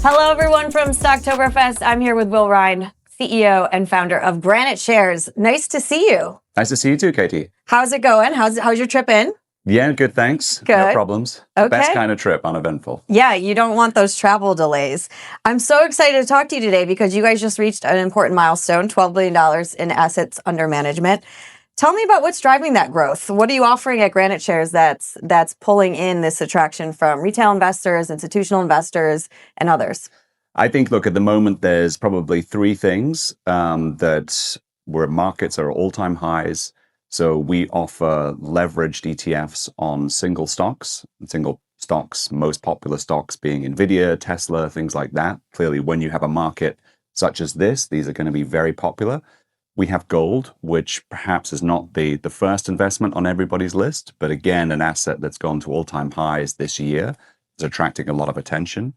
Hello, everyone from Stocktoberfest. I'm here with Will Rhind, CEO and founder of GraniteShares. Nice to see you. Nice to see you too, Katie. How's it going? How's your trip in? Yeah, good, thanks. Good. No problems. Okay. Best kind of trip, uneventful. Yeah, you don't want those travel delays. I'm so excited to talk to you today because you guys just reached an important milestone, $12 billion in assets under management. Tell me about what's driving that growth. What are you offering at GraniteShares that's pulling in this attraction from retail investors, institutional investors, and others? I think, look, at the moment, there's probably three things that where markets are all-time highs. So we offer leveraged ETFs on single stocks, most popular stocks being Nvidia, Tesla, things like that. Clearly, when you have a market such as this, these are going to be very popular. We have gold, which perhaps is not the first investment on everybody's list, but again, an asset that's gone to all-time highs this year is attracting a lot of attention.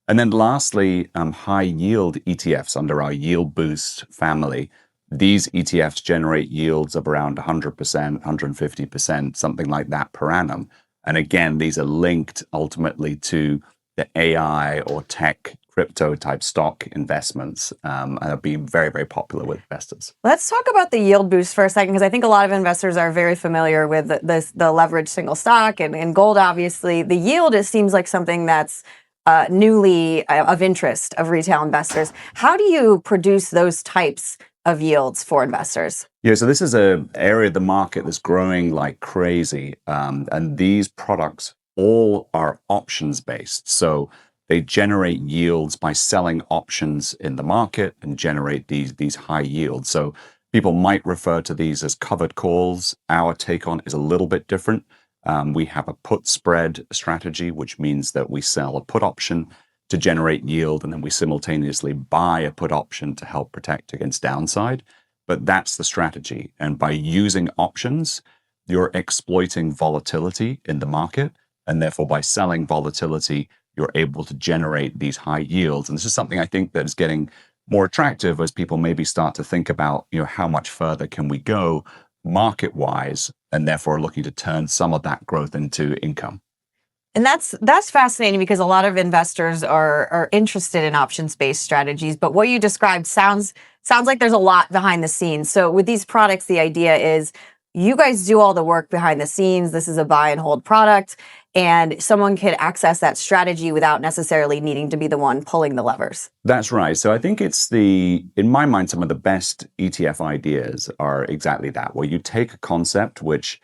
And then lastly, high yield ETFs under our Yield Boost family. These ETFs generate yields of around 100%, 150%, something like that per annum. And again, these are linked ultimately to the AI or tech crypto type stock investments and are being very, very popular with investors. Let's talk about the yield boost for a second, because I think a lot of investors are very familiar with the leveraged single stock and gold, obviously. The yield, it seems like something that's newly of interest of retail investors. How do you produce those types of yields for investors? Yeah, so this is an area of the market that's growing like crazy. And these products all are options based. So they generate yields by selling options in the market and generate these high yields. So people might refer to these as covered calls. Our take on it is a little bit different. We have a put spread strategy, which means that we sell a put option to generate yield, and then we simultaneously buy a put option to help protect against downside. But that's the strategy. And by using options, you're exploiting volatility in the market. And therefore, by selling volatility, you're able to generate these high yields. And this is something I think that is getting more attractive as people maybe start to think about, how much further can we go market-wise, and therefore looking to turn some of that growth into income. And that's fascinating, because a lot of investors are interested in options-based strategies. But what you described sounds like there's a lot behind the scenes. So with these products, the idea is you guys do all the work behind the scenes. This is a buy and hold product, and someone can access that strategy without necessarily needing to be the one pulling the levers. That's right. So I think in my mind, some of the best ETF ideas are exactly that, where you take a concept which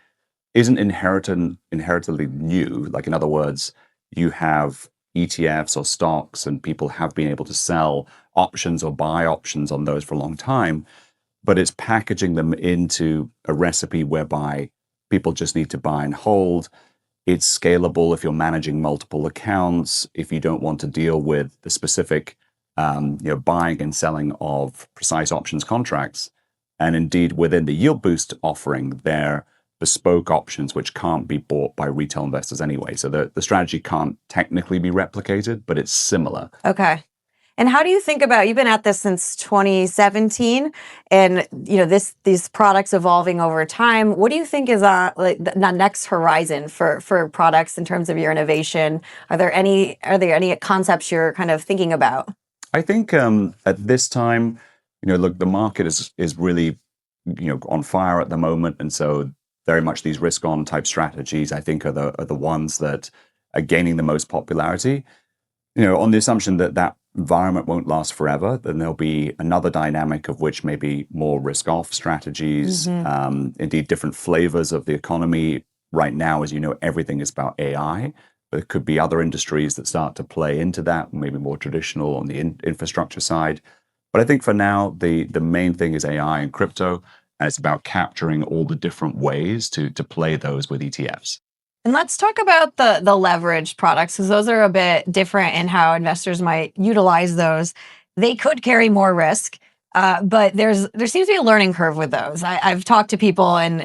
isn't inherently new. Like, in other words, you have ETFs or stocks, and people have been able to sell options or buy options on those for a long time, but it's packaging them into a recipe whereby people just need to buy and hold. It's scalable if you're managing multiple accounts, if you don't want to deal with the specific buying and selling of precise options contracts. And indeed, within the Yield Boost offering, they're bespoke options which can't be bought by retail investors anyway. So the strategy can't technically be replicated, but it's similar. Okay. And how do you think about, you've been at this since 2017, and these products evolving over time. What do you think is the next horizon for products in terms of your innovation? Are there any concepts you're kind of thinking about? I think at this time, look, the market is really on fire at the moment, and so very much these risk-on type strategies, I think, are the ones that are gaining the most popularity. On the assumption that environment won't last forever, then there'll be another dynamic of which maybe more risk-off strategies, indeed different flavors of the economy. Right now, as you know, everything is about AI. There could be other industries that start to play into that, maybe more traditional on the infrastructure side. But I think for now, the main thing is AI and crypto, and it's about capturing all the different ways to play those with ETFs. And let's talk about the leveraged products, because those are a bit different in how investors might utilize those. They could carry more risk, but there seems to be a learning curve with those. I've talked to people, and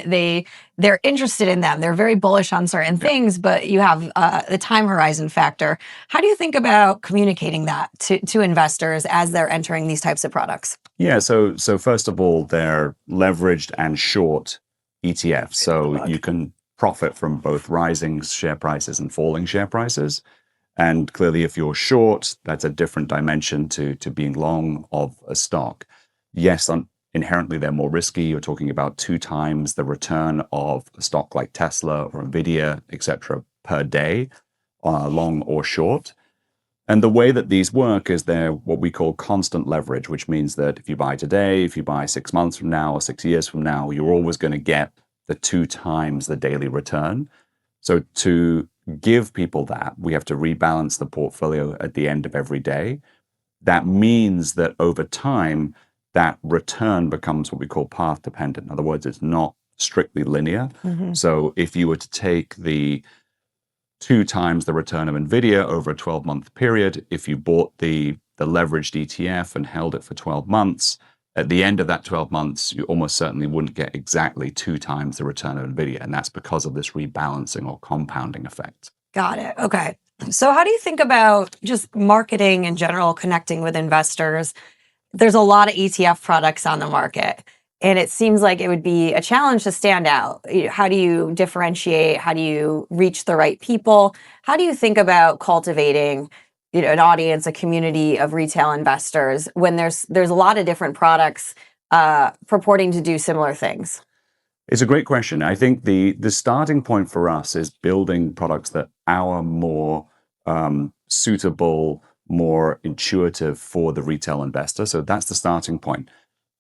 they're interested in them. They're very bullish on certain things, but you have the time horizon factor. How do you think about communicating that to investors as they're entering these types of products? Yeah, so first of all, they're leveraged and short ETFs, so you can profit from both rising share prices and falling share prices. And clearly, if you're short, that's a different dimension to being long of a stock. Yes, inherently they're more risky. You're talking about 2 times the return of a stock like Tesla or Nvidia, etc., per day, long or short. And the way that these work is they're what we call constant leverage, which means that if you buy today, if you buy 6 months from now or 6 years from now, you're always going to get the 2 times the daily return. So to give people that, we have to rebalance the portfolio at the end of every day. That means that over time, that return becomes what we call path dependent. In other words, it's not strictly linear. So if you were to take the 2 times the return of Nvidia over a 12-month period, if you bought the leveraged ETF and held it for 12 months, at the end of that 12 months, you almost certainly wouldn't get exactly 2 times the return of Nvidia. And that's because of this rebalancing or compounding effect. Got it. Okay. So how do you think about just marketing in general, connecting with investors? There's a lot of ETF products on the market, and it seems like it would be a challenge to stand out. How do you differentiate? How do you reach the right people? How do you think about cultivating, an audience, a community of retail investors when there's a lot of different products purporting to do similar things? It's a great question. I think the starting point for us is building products that are more suitable, more intuitive for the retail investor. So that's the starting point.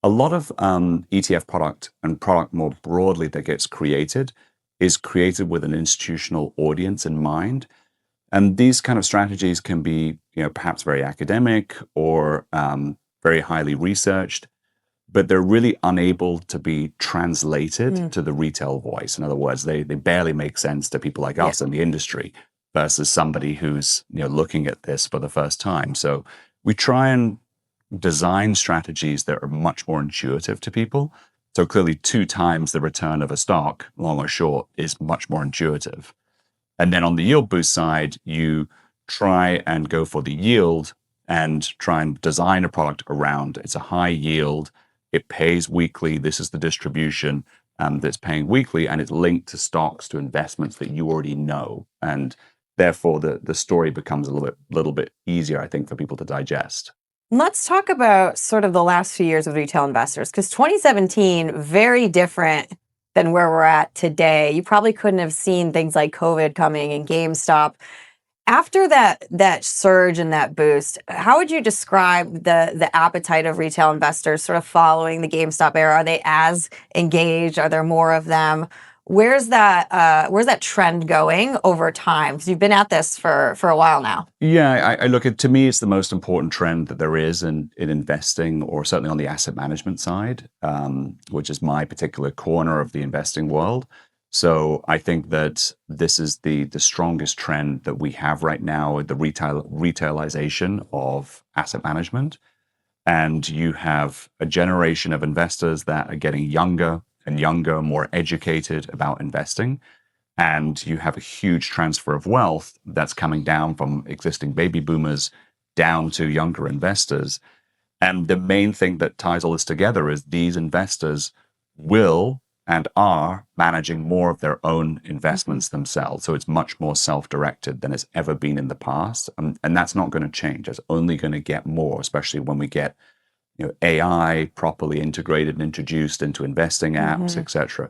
A lot of ETF product and product more broadly that gets created is created with an institutional audience in mind. And these kind of strategies can be, perhaps very academic or very highly researched, but they're really unable to be translated to the retail voice. In other words, they barely make sense to people like us in the industry versus somebody who's looking at this for the first time. So we try and design strategies that are much more intuitive to people. So clearly 2 times the return of a stock, long or short, is much more intuitive. And then on the yield boost side, you try and go for the yield and try and design a product around it's a high yield. It pays weekly. This is the distribution that's paying weekly, and it's linked to stocks, to investments that you already know. And therefore, the story becomes a little bit easier, I think, for people to digest. Let's talk about sort of the last few years of retail investors, because 2017, very different than where we're at today. You probably couldn't have seen things like COVID coming and GameStop. After that surge and that boost, how would you describe the appetite of retail investors sort of following the GameStop era? Are they as engaged? Are there more of them? Where's that trend going over time? Because you've been at this for a while now. Yeah, I look at, to me, it's the most important trend that there is in investing, or certainly on the asset management side, which is my particular corner of the investing world. So I think that this is the strongest trend that we have right now, the retailization of asset management. And you have a generation of investors that are getting younger and younger, more educated about investing. And you have a huge transfer of wealth that's coming down from existing baby boomers down to younger investors. And the main thing that ties all this together is these investors will and are managing more of their own investments themselves. So it's much more self-directed than it's ever been in the past. And that's not going to change. It's only going to get more, especially when we get AI properly integrated and introduced into investing apps, etc.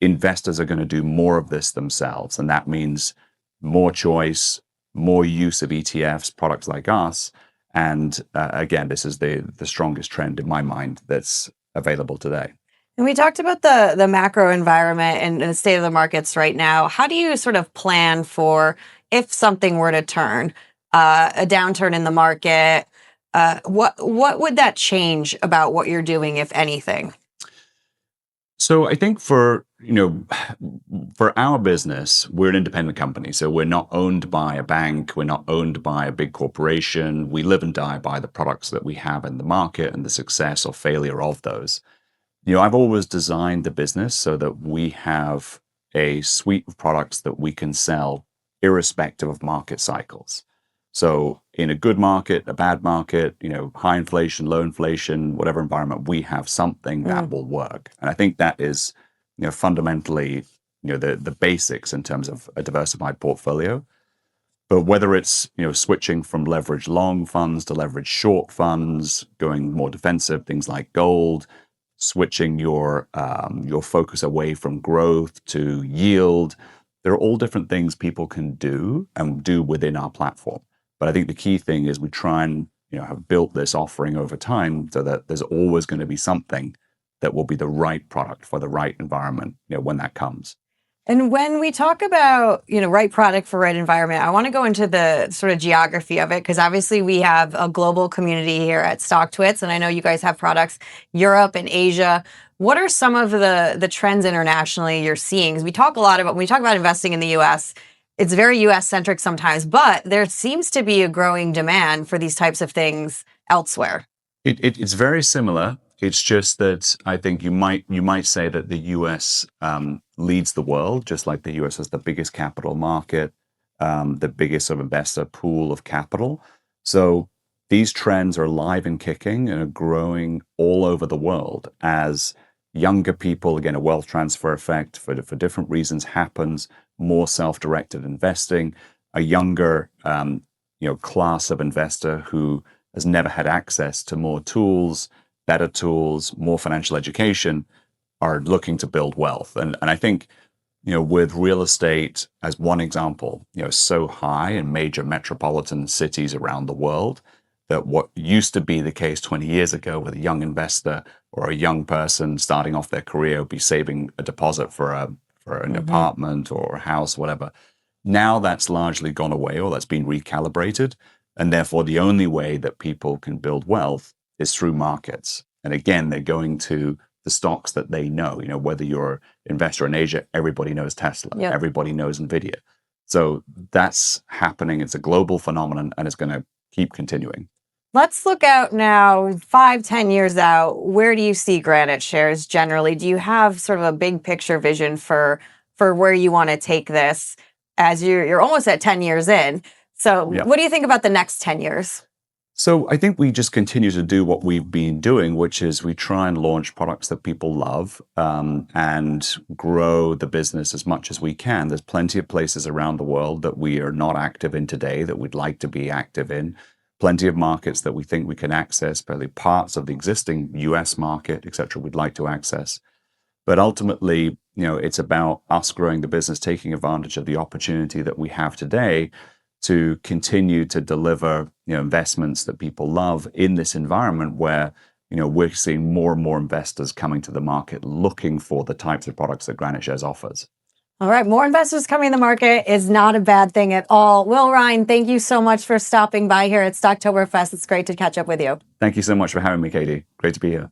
Investors are going to do more of this themselves. And that means more choice, more use of ETFs, products like us. And again, this is the strongest trend in my mind that's available today. And we talked about the macro environment and the state of the markets right now. How do you sort of plan for if something were to turn, a downturn in the market? What would that change about what you're doing, if anything? So I think for our business, we're an independent company. So we're not owned by a bank. We're not owned by a big corporation. We live and die by the products that we have in the market and the success or failure of those. I've always designed the business so that we have a suite of products that we can sell irrespective of market cycles. So in a good market, a bad market, high inflation, low inflation, whatever environment, we have something that will work. And I think that is, fundamentally, the basics in terms of a diversified portfolio. But whether it's switching from leverage long funds to leverage short funds, going more defensive, things like gold, switching your focus away from growth to yield, they're all different things people can do and do within our platform. But I think the key thing is we try and have built this offering over time so that there's always going to be something that will be the right product for the right environment when that comes. And when we talk about, right product for right environment, I want to go into the sort of geography of it, because obviously we have a global community here at StockTwits, and I know you guys have products Europe and Asia. What are some of the trends internationally you're seeing? Because we talk a lot about, when we talk about investing in the US, it's very US centric sometimes, but there seems to be a growing demand for these types of things elsewhere. It's very similar. It's just that I think you might say that the US leads the world, just like the US has the biggest capital market, the biggest sort of investor pool of capital. So these trends are live and kicking and are growing all over the world as younger people, again, a wealth transfer effect for different reasons happens, more self-directed investing, a younger class of investor who has never had access to more tools, better tools, more financial education, are looking to build wealth. And I think, with real estate as one example, so high in major metropolitan cities around the world that what used to be the case 20 years ago with a young investor or a young person starting off their career would be saving a deposit for an apartment or a house, whatever. Now that's largely gone away, or that's been recalibrated. And therefore, the only way that people can build wealth is through markets. And again, they're going to the stocks that they know. Whether you're an investor in Asia, everybody knows Tesla, Yep. everybody knows Nvidia. So that's happening. It's a global phenomenon, and it's going to keep continuing. Let's look out now, 5-10 years out. Where do you see GraniteShares generally? Do you have sort of a big picture vision for where you want to take this, as you're almost at 10 years in? So Yeah. what do you think about the next 10 years? So I think we just continue to do what we've been doing, which is we try and launch products that people love, and grow the business as much as we can. There's plenty of places around the world that we are not active in today that we'd like to be active in. Plenty of markets that we think we can access, probably parts of the existing US market, et cetera, we'd like to access. But ultimately, it's about us growing the business, taking advantage of the opportunity that we have today to continue to deliver investments that people love in this environment where we're seeing more and more investors coming to the market looking for the types of products that GraniteShares offers. All right, more investors coming in the market is not a bad thing at all. Will Rhind, thank you so much for stopping by here at Stocktoberfest. It's great to catch up with you. Thank you so much for having me, Katie. Great to be here.